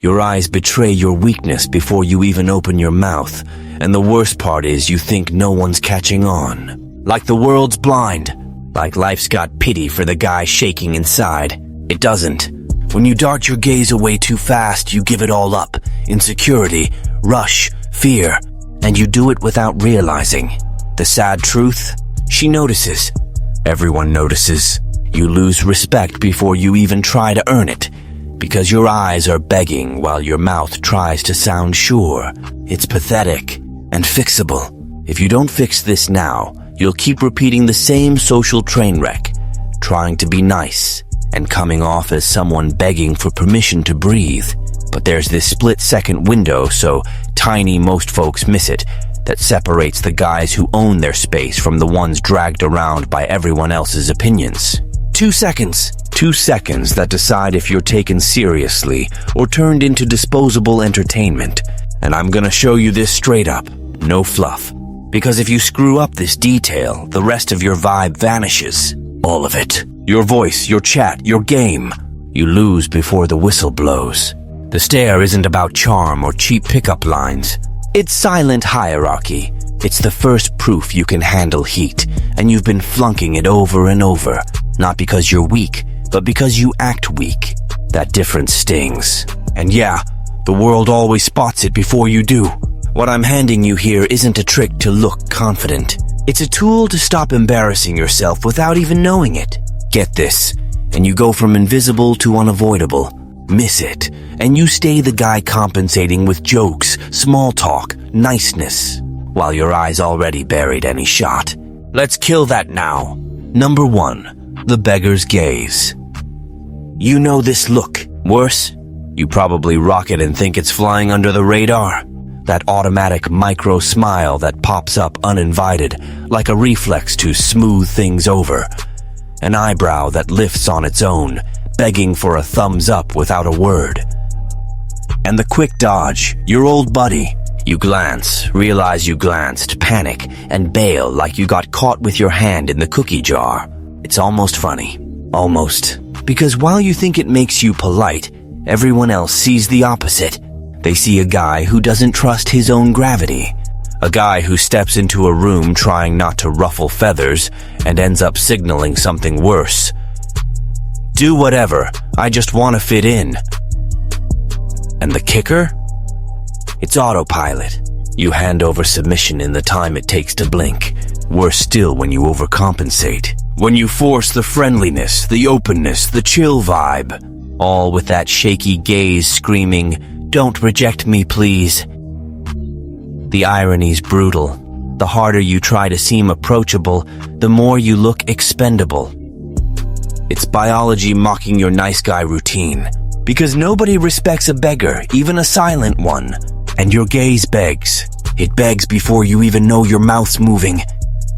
Your eyes betray your weakness before you even open your mouth, and the worst part is you think no one's catching on. Like the world's blind. Like life's got pity for the guy shaking inside. It doesn't. When you dart your gaze away too fast, you give it all up. Insecurity, rush, fear, and you do it without realizing. The sad truth? She notices. Everyone notices. You lose respect before you even try to earn it, because your eyes are begging while your mouth tries to sound sure. It's pathetic and fixable. If you don't fix this now, you'll keep repeating the same social train wreck, trying to be nice and coming off as someone begging for permission to breathe. But there's this split-second window, so tiny most folks miss it, that separates the guys who own their space from the ones dragged around by everyone else's opinions. 2 seconds. 2 seconds that decide if you're taken seriously or turned into disposable entertainment. And I'm gonna show you this straight up. No fluff. Because if you screw up this detail, the rest of your vibe vanishes. All of it. Your voice, your chat, your game. You lose before the whistle blows. The stare isn't about charm or cheap pickup lines. It's silent hierarchy. It's the first proof you can handle heat, and you've been flunking it over and over. Not because you're weak, but because you act weak. That difference stings. And yeah, the world always spots it before you do. What I'm handing you here isn't a trick to look confident. It's a tool to stop embarrassing yourself without even knowing it. Get this, and you go from invisible to unavoidable. Miss it, and you stay the guy compensating with jokes, small talk, niceness, while your eyes already buried any shot. Let's kill that now. Number 1, the beggar's gaze. You know this look. Worse, you probably rock it and think it's flying under the radar. That automatic micro smile that pops up uninvited, like a reflex to smooth things over. An eyebrow that lifts on its own, begging for a thumbs up without a word. And the quick dodge, your old buddy. You glance, realize you glanced, panic, and bail like you got caught with your hand in the cookie jar. It's almost funny. Almost. Because while you think it makes you polite, everyone else sees the opposite. They see a guy who doesn't trust his own gravity. A guy who steps into a room trying not to ruffle feathers and ends up signaling something worse. Do whatever, I just want to fit in. And the kicker? It's autopilot. You hand over submission in the time it takes to blink. Worse still when you overcompensate. When you force the friendliness, the openness, the chill vibe. All with that shaky gaze screaming, "Don't reject me, please." The irony's brutal. The harder you try to seem approachable, the more you look expendable. It's biology mocking your nice guy routine. Because nobody respects a beggar, even a silent one. And your gaze begs. It begs before you even know your mouth's moving.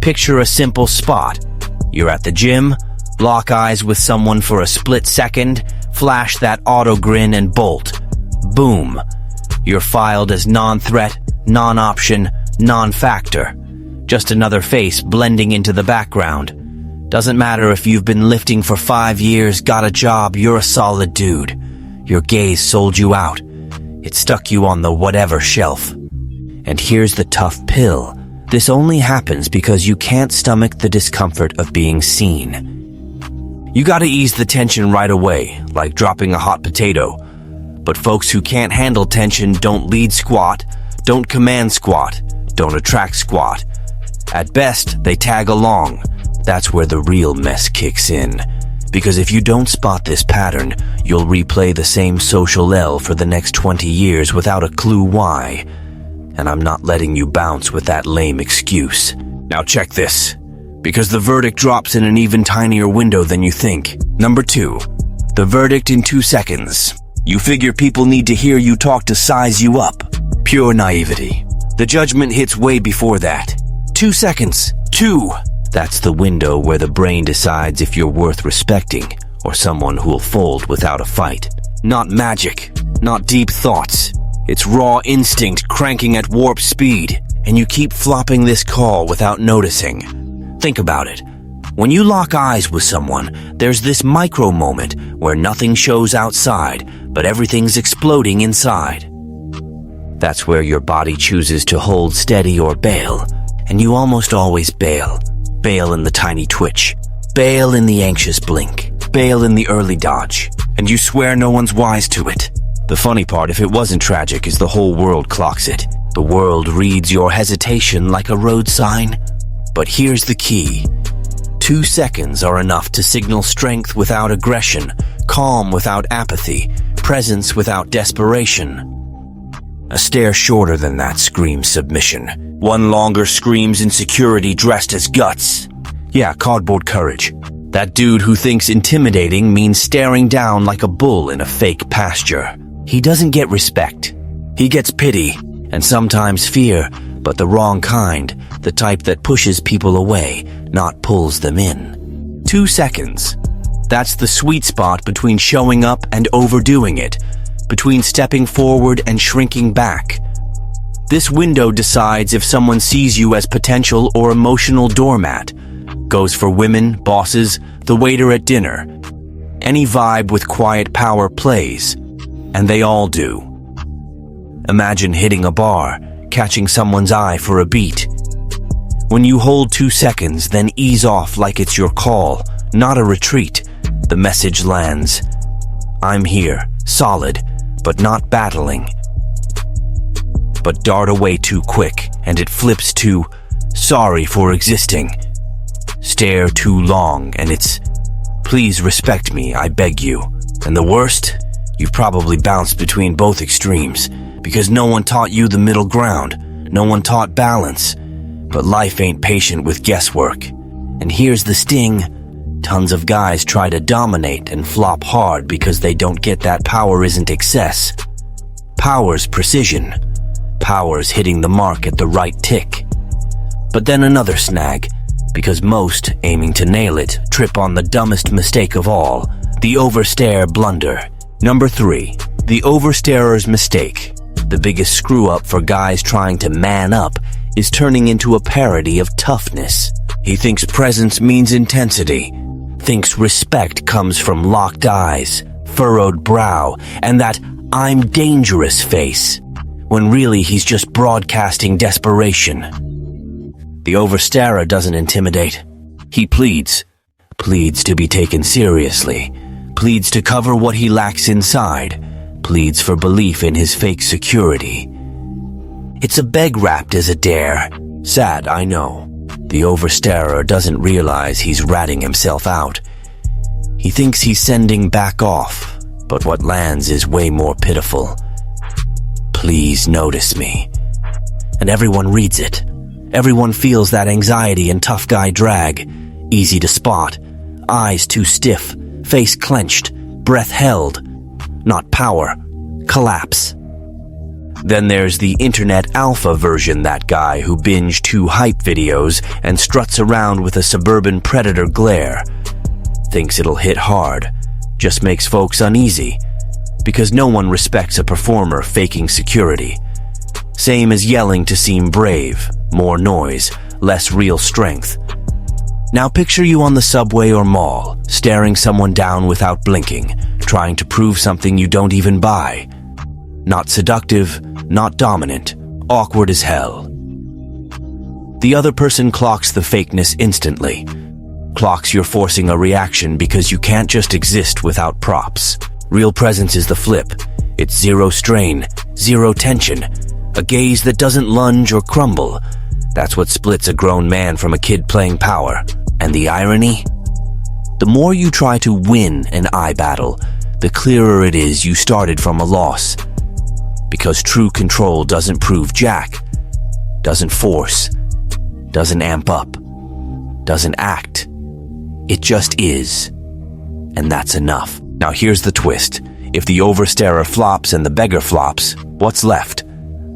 Picture a simple spot. You're at the gym, lock eyes with someone for a split second, flash that auto grin and bolt. Boom. You're filed as non-threat, non-option, non-factor. Just another face blending into the background. Doesn't matter if you've been lifting for 5 years, got a job, you're a solid dude. Your gaze sold you out. It stuck you on the whatever shelf. And here's the tough pill. This only happens because you can't stomach the discomfort of being seen. You gotta ease the tension right away, like dropping a hot potato. But folks who can't handle tension don't lead squat, don't command squat, don't attract squat. At best, they tag along. That's where the real mess kicks in. Because if you don't spot this pattern, you'll replay the same social L for the next 20 years without a clue why. And I'm not letting you bounce with that lame excuse. Now check this. Because the verdict drops in an even tinier window than you think. Number 2. The verdict in 2 seconds. You figure people need to hear you talk to size you up. Pure naivety. The judgment hits way before that. 2 seconds. 2. That's the window where the brain decides if you're worth respecting or someone who'll fold without a fight. Not magic. Not deep thoughts. It's raw instinct cranking at warp speed, and you keep flopping this call without noticing. Think about it. When you lock eyes with someone, there's this micro moment where nothing shows outside, but everything's exploding inside. That's where your body chooses to hold steady or bail, and you almost always bail. Bail in the tiny twitch, bail in the anxious blink, bail in the early dodge, and you swear no one's wise to it. The funny part, if it wasn't tragic, is the whole world clocks it. The world reads your hesitation like a road sign. But here's the key. 2 seconds are enough to signal strength without aggression, calm without apathy, presence without desperation. A stare shorter than that screams submission. One longer screams insecurity dressed as guts. Yeah, cardboard courage. That dude who thinks intimidating means staring down like a bull in a fake pasture. He doesn't get respect. He gets pity, and sometimes fear, but the wrong kind, the type that pushes people away, not pulls them in. 2 seconds. That's the sweet spot between showing up and overdoing it, between stepping forward and shrinking back. This window decides if someone sees you as potential or emotional doormat. Goes for women, bosses, the waiter at dinner. Any vibe with quiet power plays, and they all do. Imagine hitting a bar, catching someone's eye for a beat. When you hold 2 seconds, then ease off like it's your call, not a retreat. The message lands. I'm here, solid, but not battling. But dart away too quick, and it flips to sorry for existing. Stare too long, and it's please respect me, I beg you. And the worst? You've probably bounced between both extremes, because no one taught you the middle ground. No one taught balance. But life ain't patient with guesswork. And here's the sting. Tons of guys try to dominate and flop hard because they don't get that power isn't excess. Power's precision. Power's hitting the mark at the right tick. But then another snag, because most, aiming to nail it, trip on the dumbest mistake of all, the overstare blunder. Number 3, the overstarer's mistake. The biggest screw-up for guys trying to man up is turning into a parody of toughness. He thinks presence means intensity, thinks respect comes from locked eyes, furrowed brow, and that I'm dangerous face, when really he's just broadcasting desperation. The overstarer doesn't intimidate. He pleads to be taken seriously, pleads to cover what he lacks inside, pleads for belief in his fake security. It's a beg wrapped as a dare. Sad, I know. The overstarer doesn't realize he's ratting himself out. He thinks he's sending back off, but what lands is way more pitiful. Please notice me. And everyone reads it. Everyone feels that anxiety and tough guy drag. Easy to spot. Eyes too stiff, face clenched, breath held. Not power, collapse. Then there's the internet alpha version, that guy who binged 2 hype videos and struts around with a suburban predator glare. Thinks it'll hit hard, just makes folks uneasy, because no one respects a performer faking security. Same as yelling to seem brave, more noise, less real strength. Now picture you on the subway or mall, staring someone down without blinking, trying to prove something you don't even buy. Not seductive, not dominant, awkward as hell. The other person clocks the fakeness instantly. Clocks you're forcing a reaction because you can't just exist without props. Real presence is the flip. It's zero strain, zero tension, a gaze that doesn't lunge or crumble. That's what splits a grown man from a kid playing power. And the irony? The more you try to win an eye battle, the clearer it is you started from a loss. Because true control doesn't prove jack, doesn't force, doesn't amp up, doesn't act. It just is. And that's enough. Now here's the twist. If the overstarer flops and the beggar flops, what's left?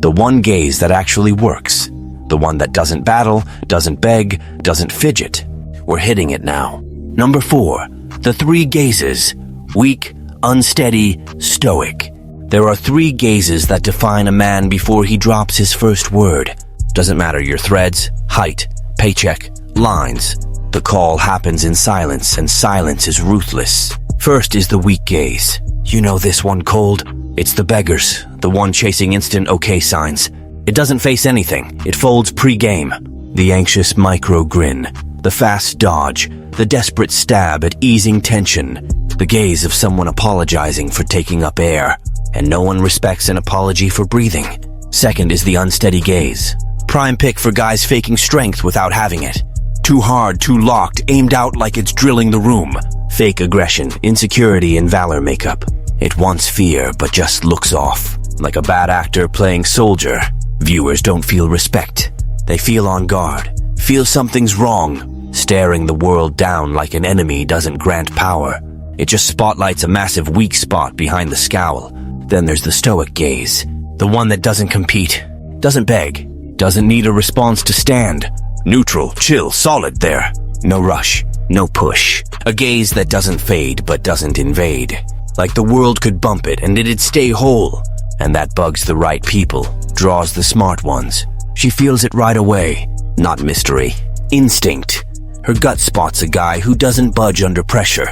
The one gaze that actually works. The one that doesn't battle, doesn't beg, doesn't fidget. We're hitting it now. Number 4, the 3 gazes. Weak, unsteady, stoic. There are 3 gazes that define a man before he drops his first word. Doesn't matter your threads, height, paycheck, lines. The call happens in silence, and silence is ruthless. First is the weak gaze. You know this one cold. It's the beggars, the one chasing instant okay signs. It doesn't face anything. It folds pre-game. The anxious micro grin, the fast dodge, the desperate stab at easing tension, the gaze of someone apologizing for taking up air, and no one respects an apology for breathing. Second is the unsteady gaze. Prime pick for guys faking strength without having it. Too hard, too locked, aimed out like it's drilling the room. Fake aggression, insecurity, and valor makeup. It wants fear, but just looks off. Like a bad actor playing soldier. Viewers don't feel respect. They feel on guard, feel something's wrong. Staring the world down like an enemy doesn't grant power. It just spotlights a massive weak spot behind the scowl. Then there's the stoic gaze. The one that doesn't compete, doesn't beg, doesn't need a response to stand. Neutral, chill, solid there. No rush, no push. A gaze that doesn't fade but doesn't invade. Like the world could bump it and it'd stay whole. And that bugs the right people, draws the smart ones. She feels it right away. Not mystery. Instinct. Her gut spots a guy who doesn't budge under pressure.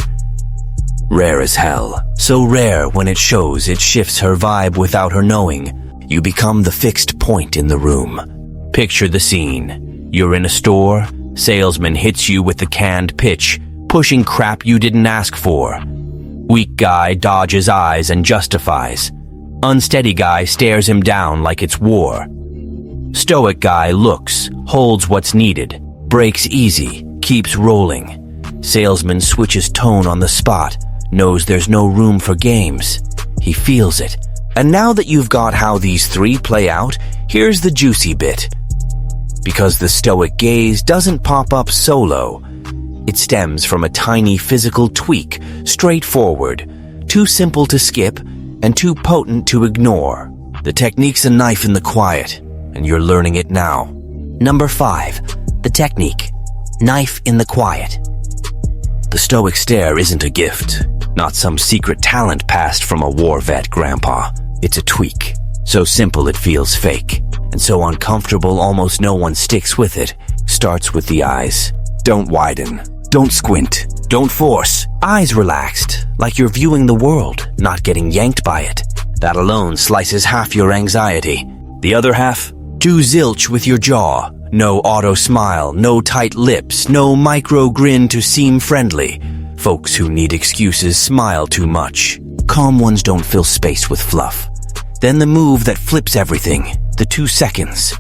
Rare as hell. So rare when it shows it shifts her vibe without her knowing. You become the fixed point in the room. Picture the scene. You're in a store. Salesman hits you with the canned pitch, pushing crap you didn't ask for. Weak guy dodges eyes and justifies. Unsteady guy stares him down like it's war. Stoic guy looks, holds what's needed, breaks easy, keeps rolling. Salesman switches tone on the spot, knows there's no room for games. He feels it. And now that you've got how these three play out, here's the juicy bit. Because the stoic gaze doesn't pop up solo. It stems from a tiny physical tweak, straightforward, too simple to skip, and too potent to ignore. The technique's a knife in the quiet, and you're learning it now. Number 5. The technique. Knife in the quiet. The stoic stare isn't a gift, not some secret talent passed from a war vet grandpa. It's a tweak, so simple it feels fake, and so uncomfortable almost no one sticks with it. Starts with the eyes. Don't widen, don't squint, don't force. Eyes relaxed, like you're viewing the world, not getting yanked by it. That alone slices half your anxiety. The other half? Do zilch with your jaw. No auto smile, no tight lips, no micro grin to seem friendly. Folks who need excuses smile too much. Calm ones don't fill space with fluff. Then the move that flips everything, the 2 seconds.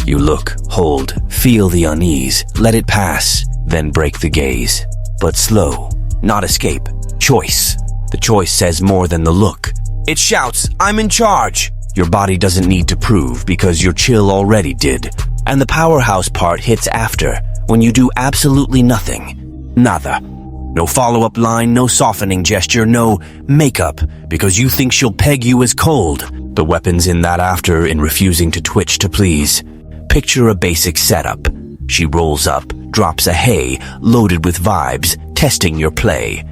You look, hold, feel the unease, let it pass, then break the gaze. But slow, not escape, choice. The choice says more than the look. It shouts, I'm in charge. Your body doesn't need to prove because your chill already did. And the powerhouse part hits after, when you do absolutely nothing. Nada. No follow-up line, no softening gesture, no makeup, because you think she'll peg you as cold. The weapon's in that after, in refusing to twitch to please. Picture a basic setup. She rolls up, drops a hey, loaded with vibes, testing your play.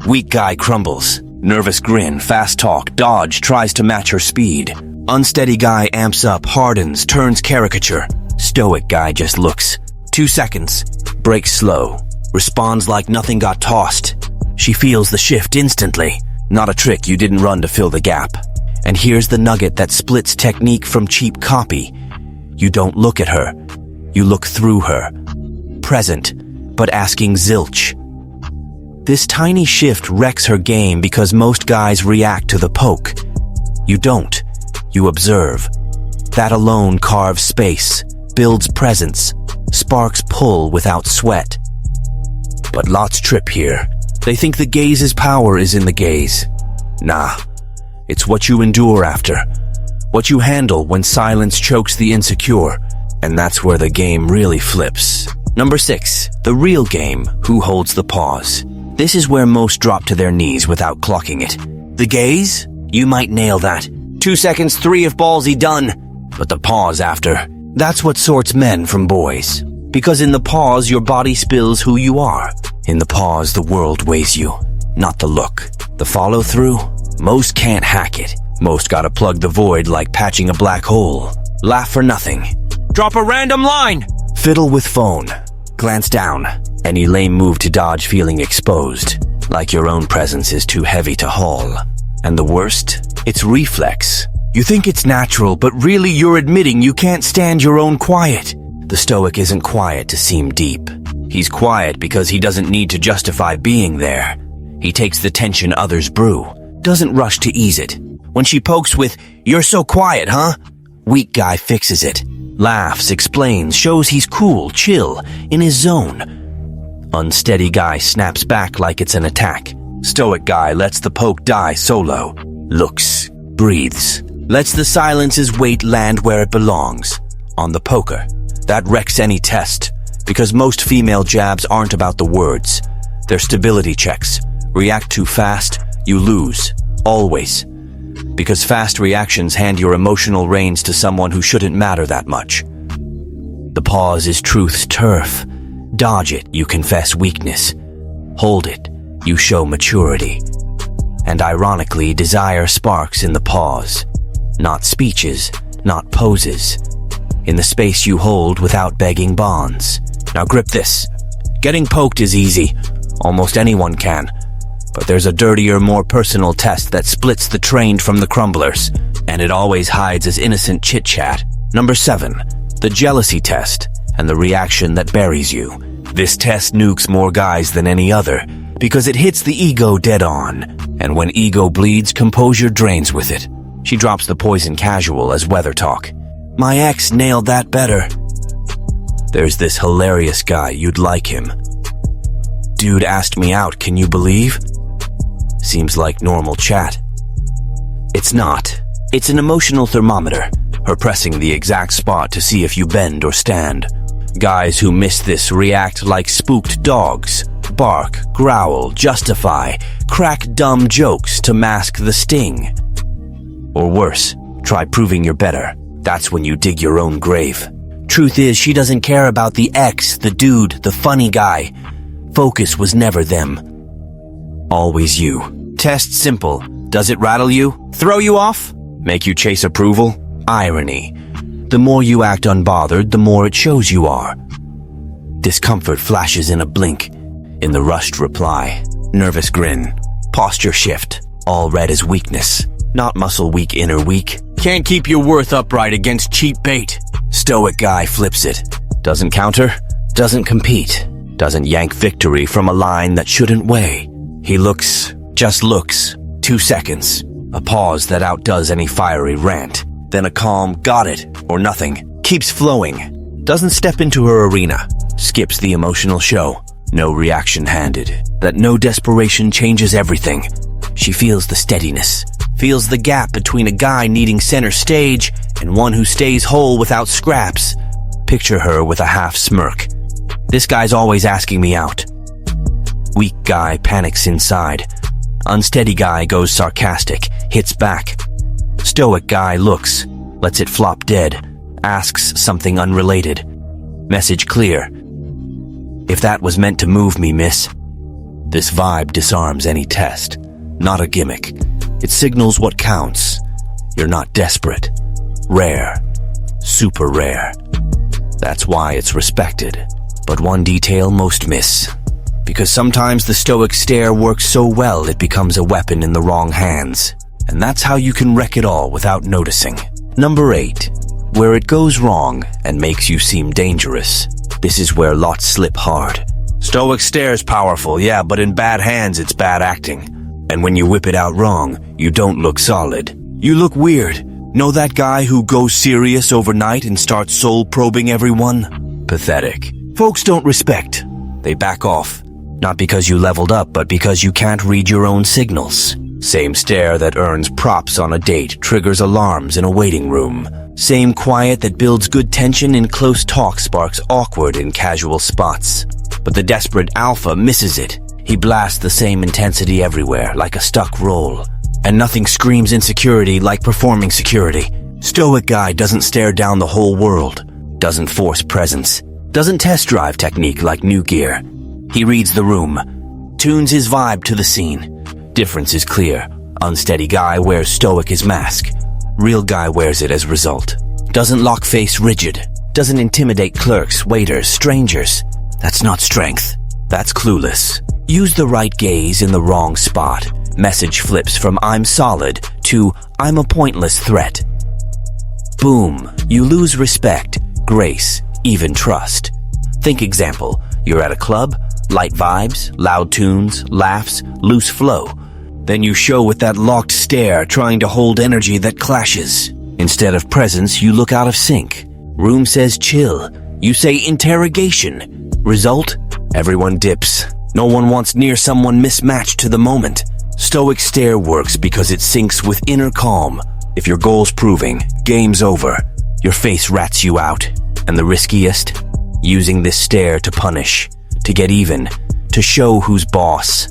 Weak guy crumbles. Nervous grin, fast talk, dodge, tries to match her speed. Unsteady guy amps up, hardens, turns caricature. Stoic guy just looks. 2 seconds. Breaks slow. Responds like nothing got tossed. She feels the shift instantly. Not a trick you didn't run to fill the gap. And here's the nugget that splits technique from cheap copy. You don't look at her. You look through her. Present, but asking zilch. This tiny shift wrecks her game because most guys react to the poke. You don't. You observe. That alone carves space, builds presence, sparks pull without sweat. But lots trip here. They think the gaze's power is in the gaze. Nah. It's what you endure after. What you handle when silence chokes the insecure. And that's where the game really flips. Number 6. The real game. Who holds the pause? This is where most drop to their knees without clocking it. The gaze? You might nail that. 2 seconds, 3 if ballsy done. But the pause after. That's what sorts men from boys. Because in the pause, your body spills who you are. In the pause, the world weighs you. Not the look. The follow-through? Most can't hack it. Most gotta plug the void like patching a black hole. Laugh for nothing. Drop a random line! Fiddle with phone. Glance down. Any lame move to dodge feeling exposed. like your own presence is too heavy to haul. And the worst? It's reflex. You think it's natural, but really you're admitting you can't stand your own quiet. The Stoic isn't quiet to seem deep. He's quiet because he doesn't need to justify being there. He takes the tension others brew, doesn't rush to ease it. When she pokes with, "You're so quiet, huh?" weak guy fixes it. Laughs, explains, shows he's cool, chill, in his zone. Unsteady guy snaps back like it's an attack. Stoic guy lets the poke die solo. Looks, breathes, lets the silence's weight land where it belongs. On the poker. That wrecks any test, because most female jabs aren't about the words. They're stability checks. React too fast, you lose. Always. Because fast reactions hand your emotional reins to someone who shouldn't matter that much. The pause is truth's turf. Dodge it, you confess weakness. Hold it, you show maturity. And ironically, desire sparks in the pause. Not speeches, not poses. In the space you hold without begging bonds. Now grip this. Getting poked is easy. Almost anyone can. But there's a dirtier, more personal test that splits the trained from the crumblers. And it always hides as innocent chit-chat. Number 7. The jealousy test, and the reaction that buries you. This test nukes more guys than any other, because it hits the ego dead on. And when ego bleeds, composure drains with it. She drops the poison casual as weather talk. "My ex nailed that better." There's this hilarious guy, you'd like him. "Dude asked me out, can you believe?" Seems like normal chat. It's not. It's an emotional thermometer, her pressing the exact spot to see if you bend or stand. Guys who miss this react like spooked dogs. Bark, growl, justify, crack dumb jokes to mask the sting. Or worse, try proving you're better. That's when you dig your own grave. Truth is, she doesn't care about the ex, the dude, the funny guy. Focus was never them. Always you. Test simple. Does it rattle you? Throw you off? Make you chase approval? Irony. The more you act unbothered, the more it shows you are. Discomfort flashes in a blink. In the rushed reply. Nervous grin. Posture shift. All read as weakness. Not muscle weak, inner weak. Can't keep your worth upright against cheap bait. Stoic guy flips it. Doesn't counter. Doesn't compete. Doesn't yank victory from a line that shouldn't weigh. He looks, just looks. 2 seconds. A pause that outdoes any fiery rant. Then a calm, got it, or nothing. Keeps flowing. Doesn't step into her arena. Skips the emotional show. No reaction handed. That no desperation changes everything. She feels the steadiness. Feels the gap between a guy needing center stage and one who stays whole without scraps. Picture her with a half smirk. This guy's always asking me out. Weak guy panics inside. Unsteady guy goes sarcastic, hits back. Stoic guy looks, lets it flop dead, asks something unrelated. Message clear. If that was meant to move me, miss. This vibe disarms any test. Not a gimmick. It signals what counts. You're not desperate. Rare. Super rare. That's why it's respected. But one detail most miss. Because sometimes the Stoic stare works so well it becomes a weapon in the wrong hands. And that's how you can wreck it all without noticing. Number 8. Where it goes wrong and makes you seem dangerous. This is where lots slip hard. Stoic stare's powerful, yeah, but in bad hands it's bad acting. And when you whip it out wrong, you don't look solid. You look weird. Know that guy who goes serious overnight and starts soul-probing everyone? Pathetic. Folks don't respect. They back off. Not because you leveled up, but because you can't read your own signals. Same stare that earns props on a date triggers alarms in a waiting room. Same quiet that builds good tension in close talk sparks awkward in casual spots. But the desperate alpha misses it. He blasts the same intensity everywhere, like a stuck roll. And nothing screams insecurity like performing security. Stoic guy doesn't stare down the whole world. Doesn't force presence. Doesn't test drive technique like new gear. He reads the room. Tunes his vibe to the scene. Difference is clear. Unsteady guy wears Stoic his mask. Real guy wears it as result. Doesn't lock face rigid. Doesn't intimidate clerks, waiters, strangers. That's not strength. That's clueless. Use the right gaze in the wrong spot. Message flips from "I'm solid" to "I'm a pointless threat." Boom, you lose respect, grace, even trust. Think example, you're at a club, light vibes, loud tunes, laughs, loose flow. Then you show with that locked stare, trying to hold energy that clashes. Instead of presence, you look out of sync. Room says chill. You say interrogation. Result? Everyone dips. No one wants near someone mismatched to the moment. Stoic stare works because it syncs with inner calm. If your goal's proving, game's over. Your face rats you out. And the riskiest? Using this stare to punish, to get even, to show who's boss.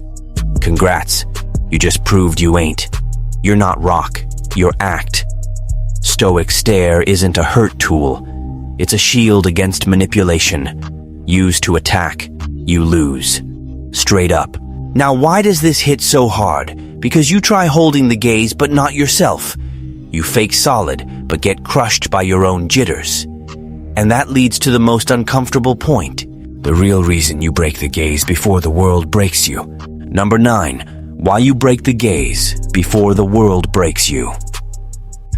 Congrats. You just proved you ain't. You're not rock, you're act. Stoic stare isn't a hurt tool. It's a shield against manipulation. Used to attack, you lose. Straight up. Now why does this hit so hard? Because you try holding the gaze but not yourself. You fake solid but get crushed by your own jitters. And that leads to the most uncomfortable point. The real reason you break the gaze before the world breaks you. Number 9. Why you break the gaze before the world breaks you.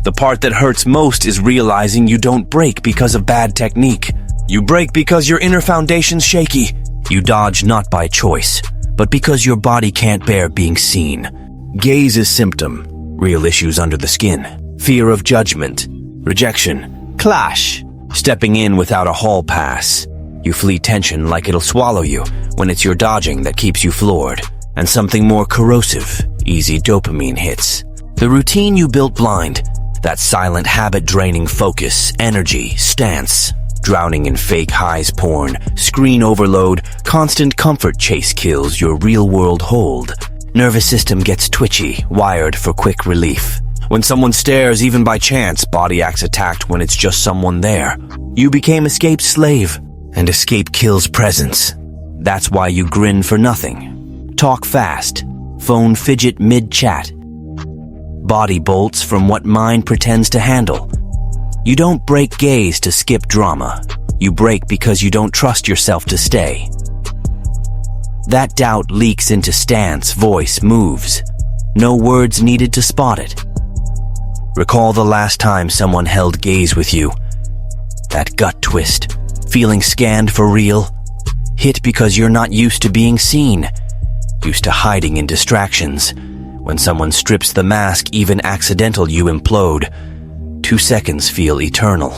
The part that hurts most is realizing you don't break because of bad technique. You break because your inner foundation's shaky. You dodge not by choice, but because your body can't bear being seen. Gaze is symptom, real issues under the skin. Fear of judgment, rejection, clash, stepping in without a hall pass. You flee tension like it'll swallow you when it's your dodging that keeps you floored. And something more corrosive, easy dopamine hits. The routine you built blind, that silent habit draining focus, energy, stance, drowning in fake highs porn, screen overload, constant comfort chase kills your real world hold. Nervous system gets twitchy, wired for quick relief. When someone stares even by chance, body acts attacked when it's just someone there. You became escape's slave, and escape kills presence. That's why you grin for nothing. Talk fast, phone fidget mid-chat. Body bolts from what mind pretends to handle. You don't break gaze to skip drama. You break because you don't trust yourself to stay. That doubt leaks into stance, voice, moves. No words needed to spot it. Recall the last time someone held gaze with you. That gut twist, feeling scanned for real. Hit because you're not used to being seen. Used to hiding in distractions. When someone strips the mask, even accidental, you implode. 2 seconds feel eternal.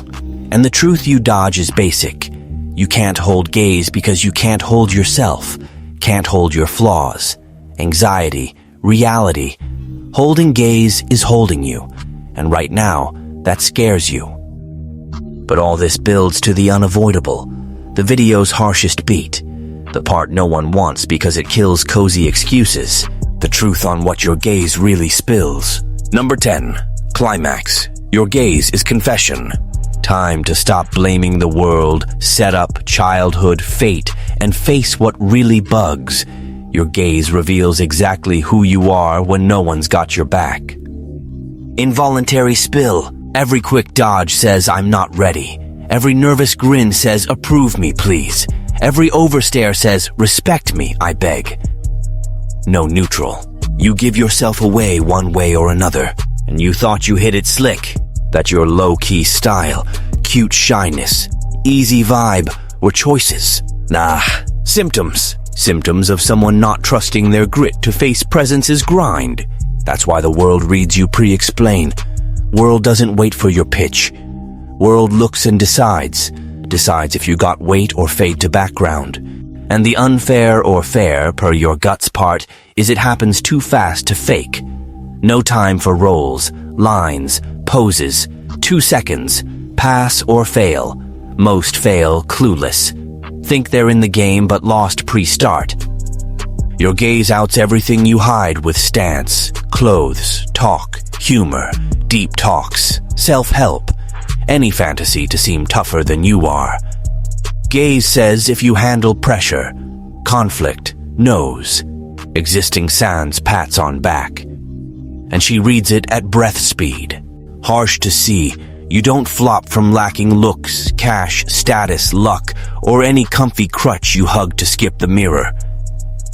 And the truth you dodge is basic. You can't hold gaze because you can't hold yourself. Can't hold your flaws. Anxiety. Reality. Holding gaze is holding you. And right now, that scares you. But all this builds to the unavoidable. The video's harshest beat. The part no one wants because it kills cozy excuses. The truth on what your gaze really spills. Number 10. Climax. Your gaze is confession. Time to stop blaming the world, set up, childhood, fate, and face what really bugs. Your gaze reveals exactly who you are when no one's got your back. Involuntary spill. Every quick dodge says I'm not ready. Every nervous grin says approve me, please. Every overstare says, respect me, I beg. No neutral. You give yourself away one way or another, and you thought you hit it slick. That your low-key style, cute shyness, easy vibe were choices. Nah, symptoms. Symptoms of someone not trusting their grit to face presence's grind. That's why the world reads you pre-explain. World doesn't wait for your pitch. World looks and decides if you got weight or fade to background. And the unfair or fair, per your guts part, is it happens too fast to fake. No time for roles, lines, poses, 2 seconds, pass or fail. Most fail clueless. Think they're in the game but lost pre-start. Your gaze outs everything you hide with stance, clothes, talk, humor, deep talks, self-help. Any fantasy to seem tougher than you are. Gaze says if you handle pressure, conflict, knows. Existing sans pats on back. And she reads it at breath speed. Harsh to see, you don't flop from lacking looks, cash, status, luck, or any comfy crutch you hug to skip the mirror.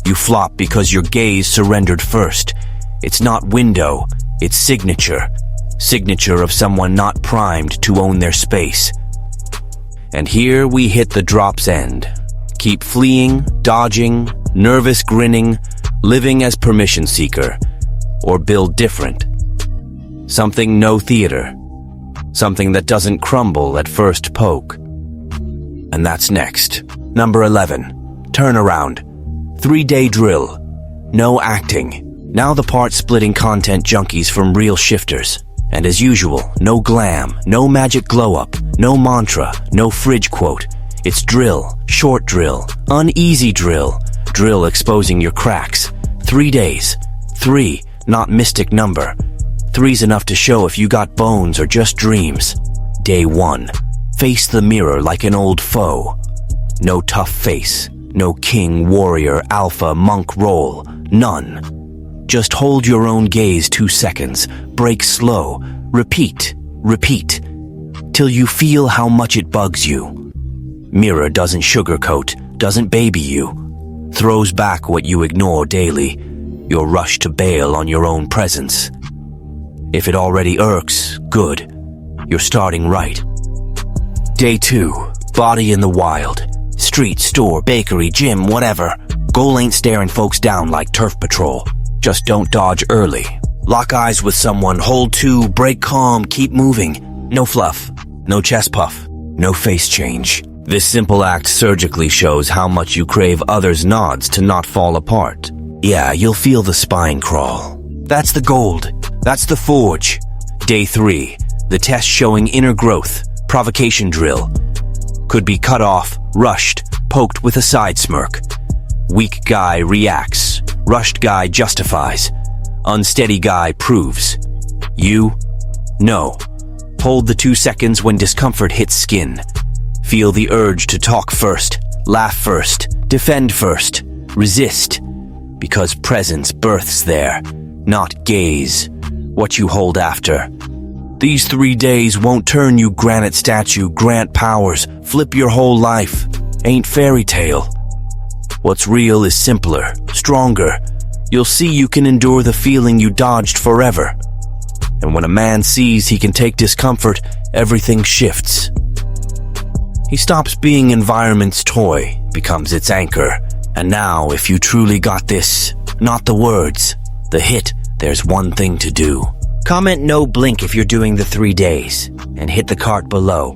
You flop because your gaze surrendered first. It's not window, it's signature. Signature of someone not primed to own their space. And here we hit the drop's end. Keep fleeing, dodging, nervous grinning, living as permission seeker, or build different. Something no theater. Something that doesn't crumble at first poke. And that's next. Number 11. Turnaround. 3-day drill. No acting. Now the part-splitting content junkies from real shifters. And as usual, no glam, no magic glow-up, no mantra, no fridge quote. It's drill, short drill, uneasy drill, drill exposing your cracks. 3 days. 3, not mystic number. 3's enough to show if you got bones or just dreams. Day 1. Face the mirror like an old foe. No tough face. No king, warrior, alpha, monk role. None. Just hold your own gaze 2 seconds. Break slow. Repeat. Repeat. Till you feel how much it bugs you. Mirror doesn't sugarcoat, doesn't baby you. Throws back what you ignore daily. Your rush to bail on your own presence. If it already irks, good. You're starting right. Day 2. Body in the wild. Street, store, bakery, gym, whatever. Goal ain't staring folks down like turf patrol. Just don't dodge early. Lock eyes with someone, hold 2, break calm, keep moving. No fluff, no chest puff, no face change. This simple act surgically shows how much you crave others' nods to not fall apart. Yeah, you'll feel the spine crawl. That's the gold. That's the forge. Day 3. The test showing inner growth. Provocation drill. Could be cut off, rushed, poked with a side smirk. Weak guy reacts. Rushed guy justifies. Unsteady guy proves. You? No. Hold the 2 seconds when discomfort hits skin. Feel the urge to talk first, laugh first, defend first, resist. Because presence births there, not gaze. What you hold after. These 3 days won't turn you granite statue, grant powers, flip your whole life. Ain't fairy tale. What's real is simpler, stronger. You'll see you can endure the feeling you dodged forever. And when a man sees he can take discomfort, everything shifts. He stops being environment's toy, becomes its anchor. And now, if you truly got this, not the words, the hit, there's one thing to do. Comment no blink if you're doing the 3 days, and hit the cart below.